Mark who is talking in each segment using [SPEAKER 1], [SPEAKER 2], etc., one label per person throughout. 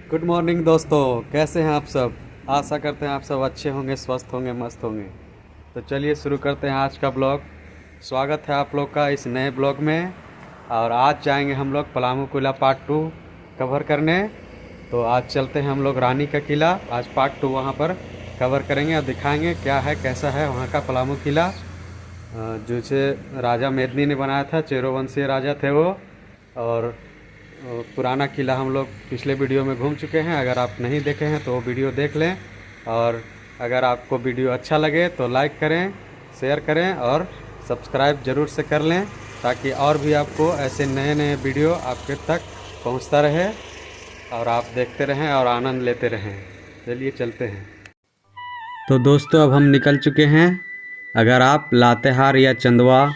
[SPEAKER 1] Good morning दोस्तों, कैसे हैं आप सब। आशा करते हैं आप सब अच्छे होंगे, स्वस्थ होंगे, मस्त होंगे। तो चलिए शुरू करते हैं आज का ब्लॉग। स्वागत है आप लोग का इस नए ब्लॉग में। और आज जाएंगे हम लोग पलामू किला पार्ट 2 कवर करने। तो आज चलते हैं हम लोग रानी का किला। आज पार्ट 2 वहाँ पर कवर करेंगे और दिखाएंगे क्या है, कैसा है वहाँ का पलामू किला। जिसे राजा मेदिनी ने बनाया था, चेरोवंशीय राजा थे वो। और पुराना किला हम लोग पिछले वीडियो में घूम चुके हैं। अगर आप नहीं देखे हैं तो वो वीडियो देख लें। और अगर आपको वीडियो अच्छा लगे तो लाइक करें, शेयर करें और सब्सक्राइब ज़रूर से कर लें, ताकि और भी आपको ऐसे नए नए वीडियो आपके तक पहुंचता रहे और आप देखते रहें और आनंद लेते रहें। चलिए चलते हैं। तो दोस्तों अब हम निकल चुके हैं। अगर आप लातेहार या चंदवा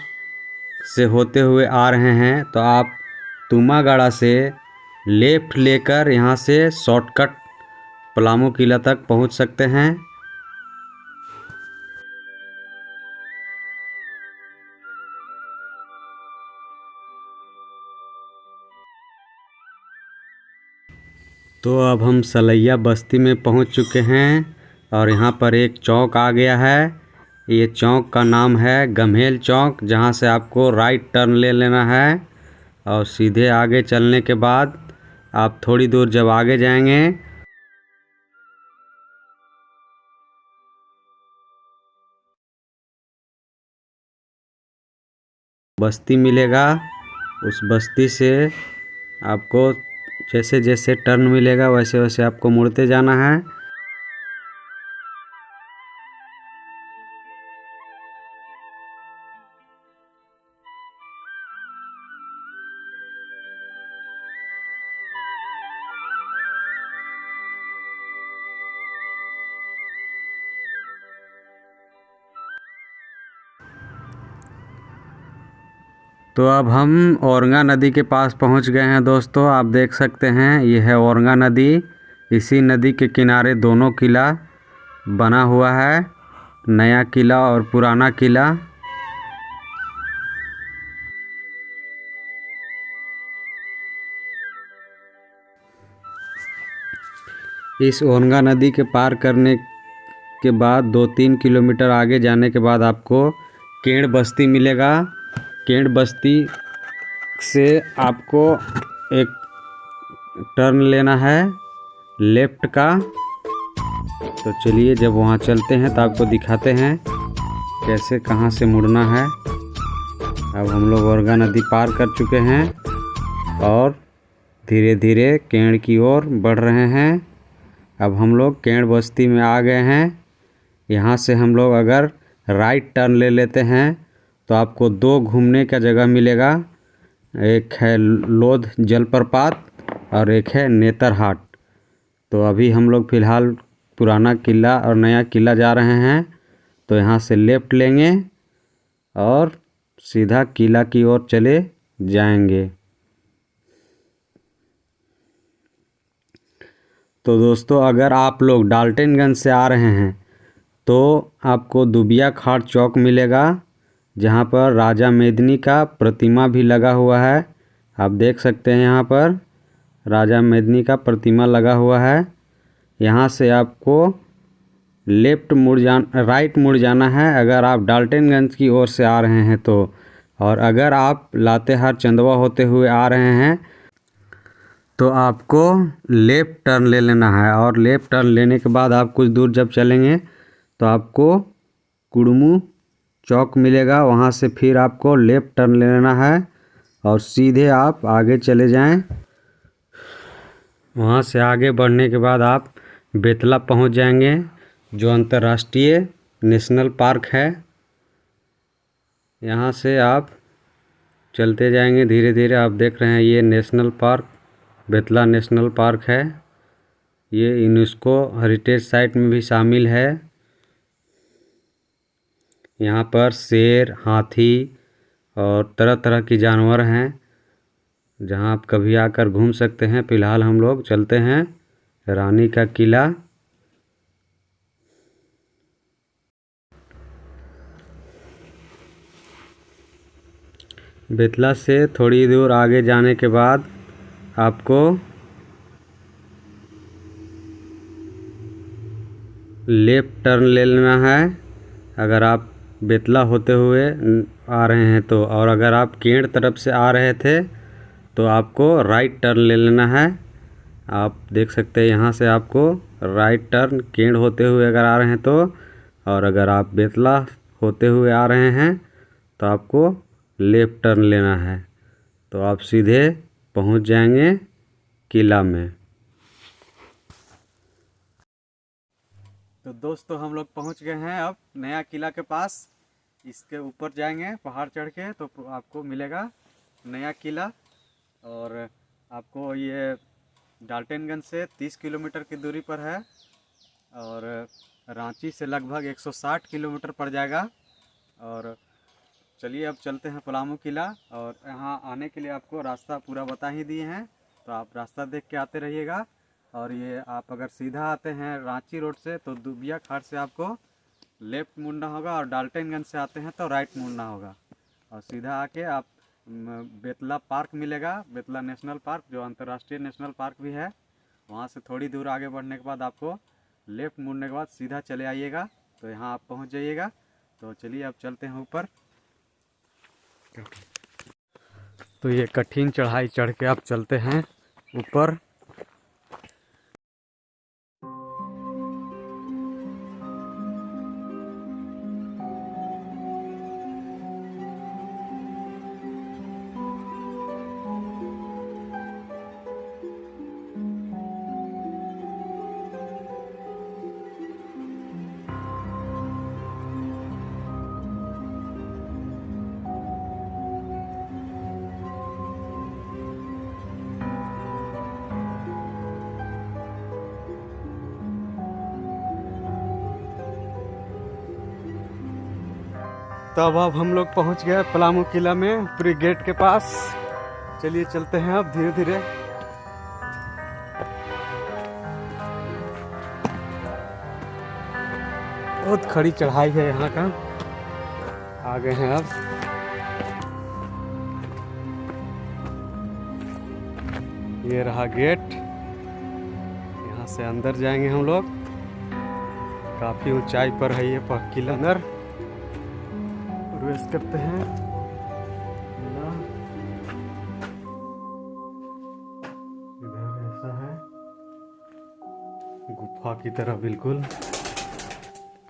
[SPEAKER 1] से होते हुए आ रहे हैं तो आप तुमागाड़ा से लेफ़्ट लेकर यहाँ से शॉर्टकट पलामू किला तक पहुँच सकते हैं। तो अब हम सलैया बस्ती में पहुँच चुके हैं और यहाँ पर एक चौक आ गया है। ये चौक का नाम है गम्हेल चौक, जहाँ से आपको राइट टर्न ले लेना है। और सीधे आगे चलने के बाद आप थोड़ी दूर जब आगे जाएंगे बस्ती मिलेगा। उस बस्ती से आपको जैसे जैसे टर्न मिलेगा वैसे वैसे आपको मुड़ते जाना है। तो अब हम औरंगा नदी के पास पहुंच गए हैं दोस्तों। आप देख सकते हैं ये है औरंगा नदी। इसी नदी के किनारे दोनों किला बना हुआ है, नया किला और पुराना किला। इस औरंगा नदी के पार करने के बाद 2-3 किलोमीटर आगे जाने के बाद आपको केड़ बस्ती मिलेगा। केड़ बस्ती से आपको एक टर्न लेना है लेफ़्ट का। तो चलिए जब वहाँ चलते हैं तो आपको दिखाते हैं कैसे कहाँ से मुड़ना है। अब हम लोग औरंगा नदी पार कर चुके हैं और धीरे धीरे केड़ की ओर बढ़ रहे हैं। अब हम लोग केड़ बस्ती में आ गए हैं। यहाँ से हम लोग अगर राइट टर्न ले लेते हैं तो आपको 2 घूमने का जगह मिलेगा। एक है लोध जलप्रपात और एक है नेतरहाट। तो अभी हम लोग फ़िलहाल पुराना किला और नया किला जा रहे हैं। तो यहाँ से लेफ़्ट लेंगे और सीधा किला की ओर चले जाएंगे। तो दोस्तों अगर आप लोग डाल्टनगंज से आ रहे हैं तो आपको दुबिया खाट चौक मिलेगा, जहाँ पर राजा मेदिनी का प्रतिमा भी लगा हुआ है। आप देख सकते हैं यहाँ पर राजा मेदिनी का प्रतिमा लगा हुआ है। यहाँ से आपको राइट मुड़ जाना है अगर आप डाल्टनगंज की ओर से आ रहे हैं तो। और अगर आप लातेहार चंदवा होते हुए आ रहे हैं तो आपको लेफ़्ट टर्न ले लेना है। और लेफ़्ट टर्न लेने के बाद आप कुछ दूर जब चलेंगे तो आपको कुड़मू चौक मिलेगा। वहाँ से फिर आपको लेफ़्ट टर्न ले लेना है और सीधे आप आगे चले जाएं। वहाँ से आगे बढ़ने के बाद आप बेतला पहुँच जाएंगे, जो अंतर्राष्ट्रीय नेशनल पार्क है। यहाँ से आप चलते जाएंगे धीरे धीरे। आप देख रहे हैं ये national park Betla national park है। ये यूनेस्को हेरिटेज साइट में भी शामिल है। यहाँ पर शेर, हाथी और तरह तरह की जानवर हैं, जहाँ आप कभी आकर घूम सकते हैं। फ़िलहाल हम लोग चलते हैं रानी का किला। बेतला से थोड़ी दूर आगे जाने के बाद आपको लेफ्ट टर्न ले लेना है अगर आप बेतला होते हुए आ रहे हैं तो, और अगर आप केंड तरफ से आ रहे थे तो आपको राइट टर्न ले लेना है। आप देख सकते हैं यहाँ से आपको राइट टर्न केंड होते हुए अगर आ रहे हैं तो, और अगर आप बेतला होते हुए आ रहे हैं तो आपको लेफ्ट टर्न लेना है। तो आप सीधे पहुँच जाएंगे किला में। तो दोस्तों हम लोग पहुँच गए हैं अब नया किला के पास। इसके ऊपर जाएंगे पहाड़ चढ़ के तो आपको मिलेगा नया किला। और आपको ये डाल्टनगंज से 30 किलोमीटर की दूरी पर है और रांची से लगभग 160 किलोमीटर पड़ जाएगा। और चलिए अब चलते हैं पलामू किला। और यहाँ आने के लिए आपको रास्ता पूरा बता ही दिए हैं, तो आप रास्ता देख के आते रहिएगा। और ये आप अगर सीधा आते हैं रांची रोड से तो दुबिया खाट से आपको लेफ़्ट मुड़ना होगा, और डाल्टनगंज से आते हैं तो राइट मुड़ना होगा। और सीधा आके आप बेतला पार्क मिलेगा, बेतला नेशनल पार्क जो अंतर्राष्ट्रीय नेशनल पार्क भी है। वहाँ से थोड़ी दूर आगे बढ़ने के बाद आपको लेफ़्ट मुड़ने के बाद सीधा चले आइएगा तो यहाँ आप पहुँच जाइएगा। तो चलिए अब चलते हैं ऊपर। तो ये कठिन चढ़ाई चढ़ के आप चलते हैं ऊपर। तब अब हम लोग पहुंच गए पलामू किला में, पूरी गेट के पास। चलिए चलते हैं अब धीरे धीरे। बहुत खड़ी चढ़ाई है यहाँ का। आ गए हैं अब। ये रहा गेट, यहाँ से अंदर जाएंगे हम लोग। काफी ऊंचाई पर है ये किला। अंदर प्रवेश करते हैं। इधर ऐसा है गुफा की तरह बिल्कुल।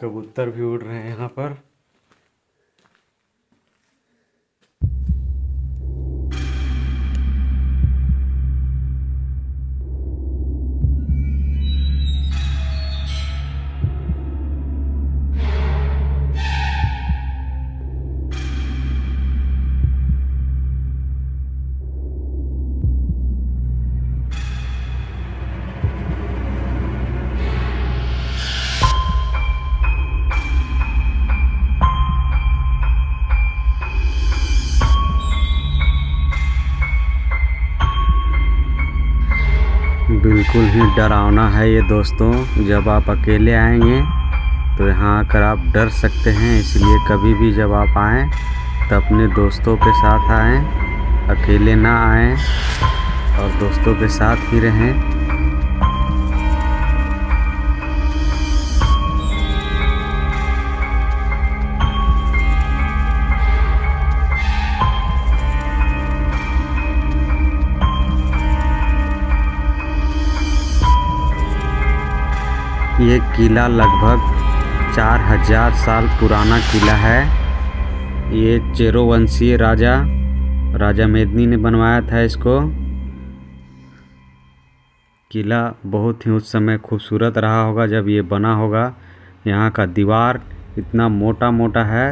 [SPEAKER 1] कबूतर भी उड़ रहे हैं यहाँ पर। बिल्कुल ही डरावना है ये दोस्तों। जब आप अकेले आएंगे तो यहाँ आकर आप डर सकते हैं, इसलिए कभी भी जब आप आएँ तो अपने दोस्तों के साथ आएँ, अकेले ना आएँ और दोस्तों के साथ ही रहें। ये किला लगभग 4000 साल पुराना किला है। ये चेरोवंशीय राजा मेदिनी ने बनवाया था इसको। किला बहुत ही उस समय खूबसूरत रहा होगा जब ये बना होगा। यहाँ का दीवार इतना मोटा मोटा है।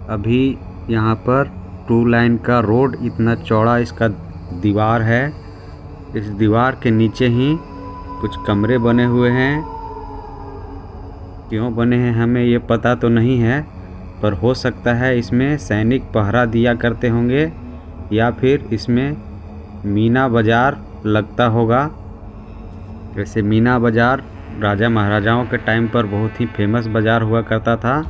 [SPEAKER 1] अभी यहाँ पर 2 लाइन का रोड इतना चौड़ा इसका दीवार है। इस दीवार के नीचे ही कुछ कमरे बने हुए हैं। क्यों बने हैं हमें ये पता तो नहीं है, पर हो सकता है इसमें सैनिक पहरा दिया करते होंगे या फिर इसमें मीना बाज़ार लगता होगा। वैसे मीना बाज़ार राजा महाराजाओं के टाइम पर बहुत ही फेमस बाज़ार हुआ करता था।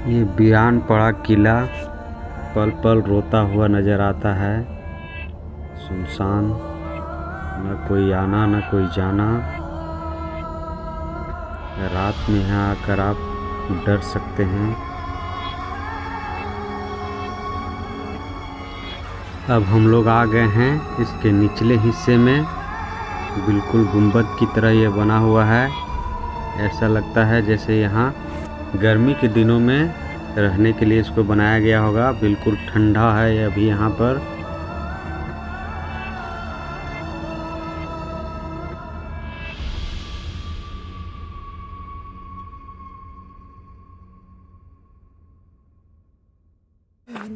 [SPEAKER 1] ये वीरान पड़ा किला पल पल रोता हुआ नज़र आता है। सुनसान, न कोई आना न कोई जाना। रात में यहाँ आकर आप डर सकते हैं। अब हम लोग आ गए हैं इसके निचले हिस्से में। बिल्कुल गुंबद की तरह ये बना हुआ है। ऐसा लगता है जैसे यहाँ गर्मी के दिनों में रहने के लिए इसको बनाया गया होगा। बिल्कुल ठंडा है ये अभी यहाँ पर।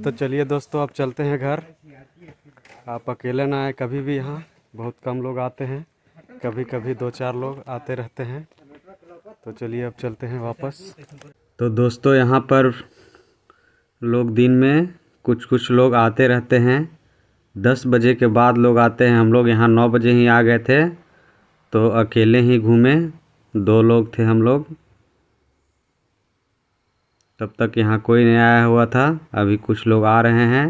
[SPEAKER 1] तो चलिए दोस्तों, अब चलते हैं घर। आप अकेले ना आए कभी भी, यहाँ बहुत कम लोग आते हैं, कभी कभी 2-4 लोग आते रहते हैं। तो चलिए अब चलते हैं वापस। तो दोस्तों, यहाँ पर लोग दिन में कुछ लोग आते रहते हैं। 10 बजे के बाद लोग आते हैं। हम लोग यहाँ 9 बजे ही आ गए थे, तो अकेले ही घूमे। 2 लोग थे हम लोग, तब तक यहाँ कोई नहीं आया हुआ था। अभी कुछ लोग आ रहे हैं।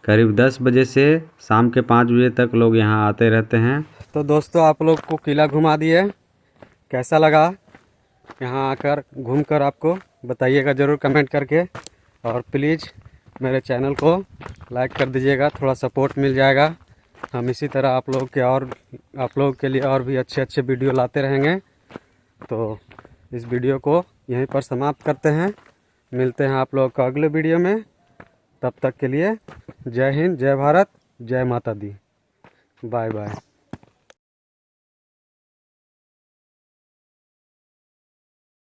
[SPEAKER 1] करीब 10 बजे से शाम के 5 बजे तक लोग यहाँ आते रहते हैं। तो दोस्तों, आप लोग को किला घुमा दिए, कैसा लगा यहाँ आकर घूमकर? आपको बताइएगा ज़रूर कमेंट करके। और प्लीज़ मेरे चैनल को लाइक कर दीजिएगा, थोड़ा सपोर्ट मिल जाएगा। हम इसी तरह आप लोगों के लिए और भी अच्छे वीडियो लाते रहेंगे। तो इस वीडियो को यहीं पर समाप्त करते हैं। मिलते हैं आप लोगों को अगले वीडियो में। तब तक के लिए जय हिंद, जय भारत, जय माता दी। Bye bye.